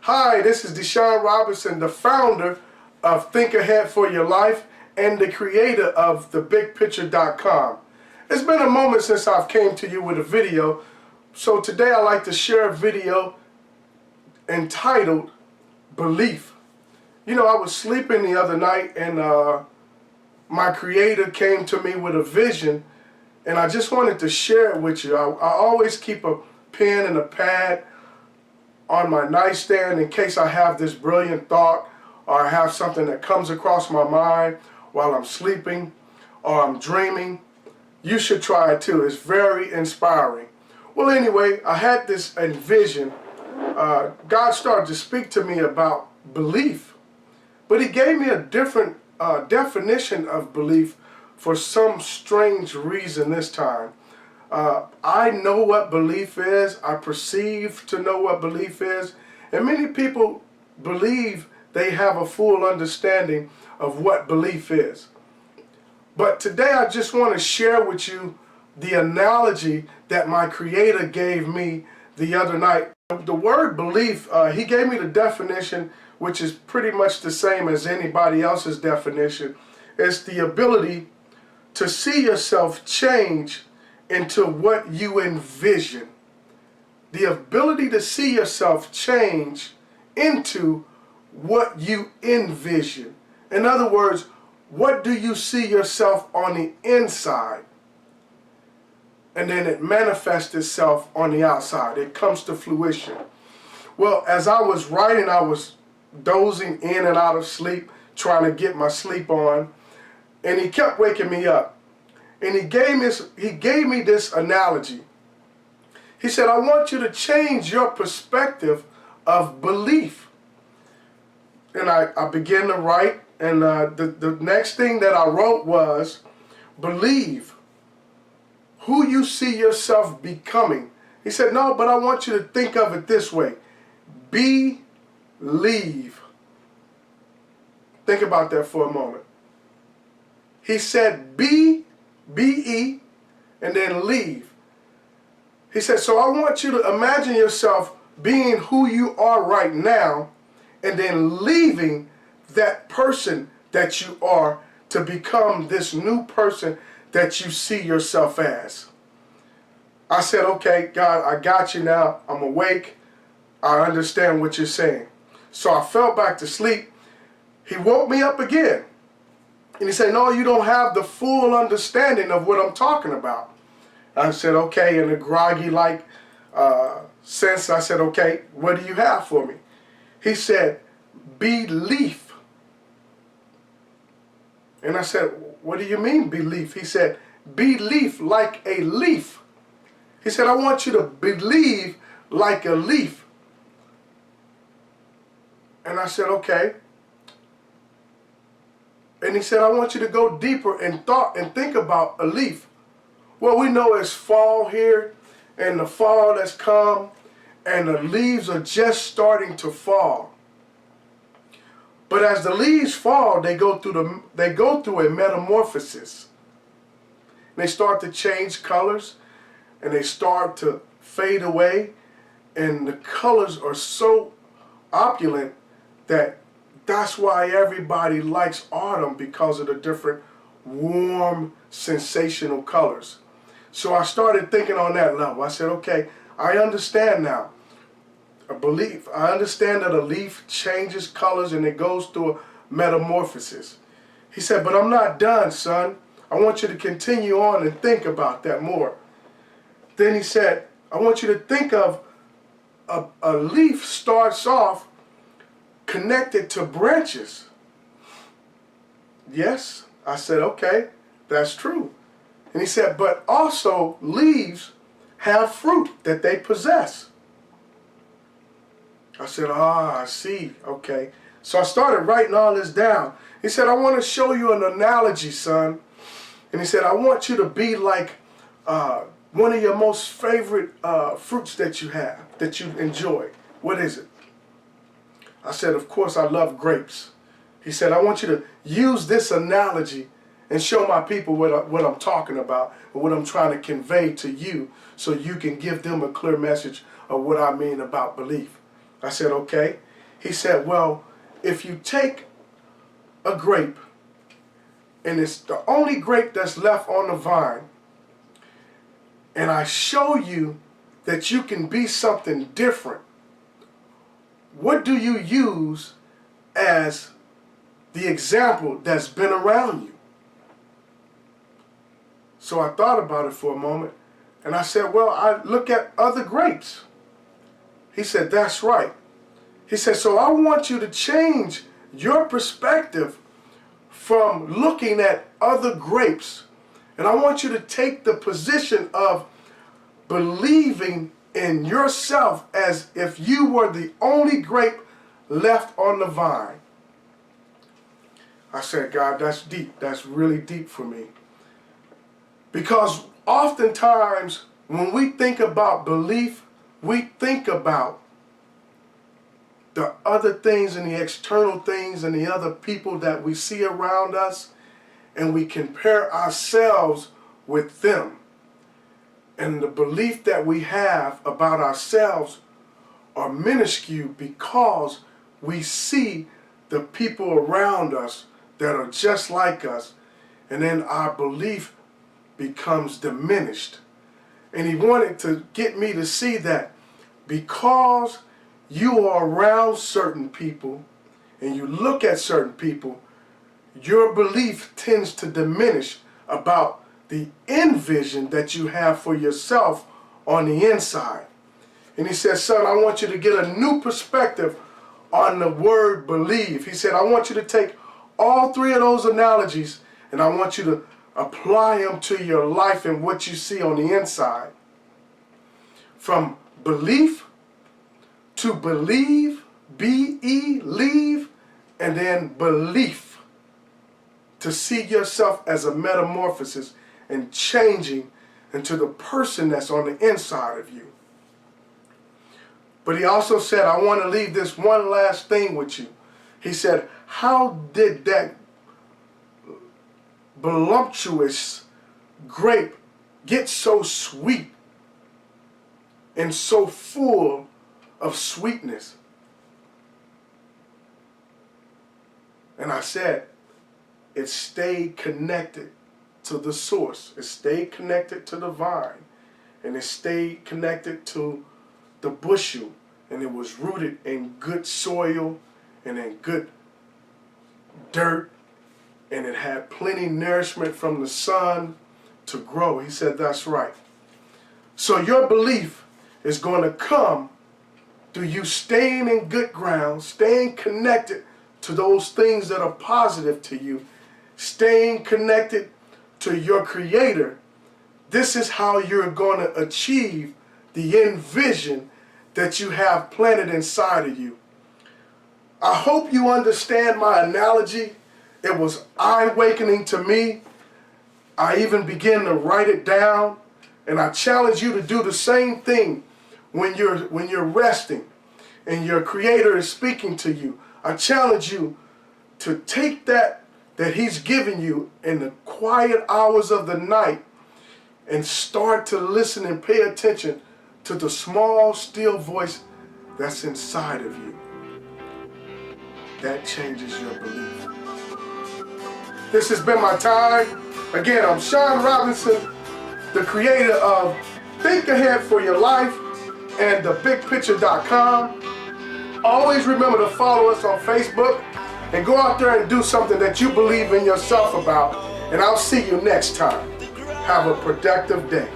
Hi, this is Deshaun Robinson, the founder of Think Ahead for Your Life and the creator of thebigpicture.com. It's been a moment since I've came to you with a video, so today I'd like to share a video entitled Belief. You know, I was sleeping the other night and my creator came to me with a vision, and I just wanted to share it with you. I always keep a pen and a pad on my nightstand in case I have this brilliant thought or I have something that comes across my mind while I'm sleeping or I'm dreaming. You should try it too. It's very inspiring. Well, anyway, I had this vision. God started to speak to me about belief, but he gave me a different definition of belief for some strange reason this time. I know what belief is. I perceive to know what belief is. And many people believe they have a full understanding of what belief is. But today I just want to share with you the analogy that my creator gave me the other night. The word belief, he gave me the definition, which is pretty much the same as anybody else's definition. It's the ability to see yourself change into what you envision. The ability to see yourself change into what you envision. In other words, what do you see yourself on the inside? And then it manifests itself on the outside. It comes to fruition. Well, as I was writing, I was dozing in and out of sleep, trying to get my sleep on, and he kept waking me up. And he gave me this analogy. He said, I want you to change your perspective of belief. And I began to write, and the next thing that I wrote was, believe who you see yourself becoming. He said, no, but I want you to think of it this way. Believe. Think about that for a moment. He said, B-E, and then leave. He said, so I want you to imagine yourself being who you are right now and then leaving that person that you are to become this new person that you see yourself as. I said, okay, God, I got you now. I'm awake. I understand what you're saying. So I fell back to sleep. He woke me up again. And he said, no, you don't have the full understanding of what I'm talking about. I said, okay, in a groggy-like sense, I said, okay, what do you have for me? He said, belief. And I said, what do you mean belief? He said, belief like a leaf. He said, I want you to believe like a leaf. And I said, okay. And he said, I want you to go deeper in thought and think about a leaf. Well, we know it's fall here, and the fall has come, and the leaves are just starting to fall. But as the leaves fall, they go through a metamorphosis. They start to change colors, and they start to fade away, and the colors are so opulent that that's why everybody likes autumn, because of the different warm, sensational colors. So I started thinking on that level. I said, okay, I understand now. I understand that a leaf changes colors and it goes through a metamorphosis. He said, but I'm not done, son. I want you to continue on and think about that more. Then he said, I want you to think of a leaf starts off connected to branches. Yes, I said, okay, that's true. And he said, but also leaves have fruit that they possess. I said, I see, okay. So I started writing all this down. He said, I want to show you an analogy, son. And he said, I want you to be like one of your most favorite fruits that you have, that you enjoy. What is it? I said, of course, I love grapes. He said, I want you to use this analogy and show my people what I'm talking about and what I'm trying to convey to you so you can give them a clear message of what I mean about belief. I said, okay. He said, well, if you take a grape and it's the only grape that's left on the vine, and I show you that you can be something different, what do you use as the example that's been around you? So I thought about it for a moment, and I said, well, I look at other grapes. He said, that's right. He said, so I want you to change your perspective from looking at other grapes, and I want you to take the position of believing in yourself as if you were the only grape left on the vine. I said, God, that's deep. That's really deep for me. Because oftentimes when we think about belief, we think about the other things and the external things and the other people that we see around us, and we compare ourselves with them. And the belief that we have about ourselves are minuscule because we see the people around us that are just like us, and then our belief becomes diminished. And he wanted to get me to see that because you are around certain people and you look at certain people, your belief tends to diminish about the end vision that you have for yourself on the inside. And he said, son, I want you to get a new perspective on the word believe. He said, I want you to take all three of those analogies and I want you to apply them to your life and what you see on the inside. From belief to believe, B-E, leave, and then belief. To see yourself as a metamorphosis and changing into the person that's on the inside of you. But he also said, I want to leave this one last thing with you. He said, how did that voluptuous grape get so sweet and so full of sweetness? And I said, it stayed connected to the source. It stayed connected to the vine. And it stayed connected to the bushel. And it was rooted in good soil and in good dirt. And it had plenty nourishment from the sun to grow. He said, that's right. So your belief is going to come through you staying in good ground, staying connected to those things that are positive to you, staying connected to your Creator. This is how you're going to achieve the end vision that you have planted inside of you. I hope you understand my analogy. It was eye-awakening to me. I even began to write it down, and I challenge you to do the same thing when you're resting and your Creator is speaking to you. I challenge you to take that He's given you in the quiet hours of the night and start to listen and pay attention to the small, still voice that's inside of you. That changes your belief. This has been my time. Again, I'm Sean Robinson, the creator of Think Ahead for Your Life and thebigpicture.com. Always remember to follow us on Facebook and go out there and do something that you believe in yourself about. And I'll see you next time. Have a productive day.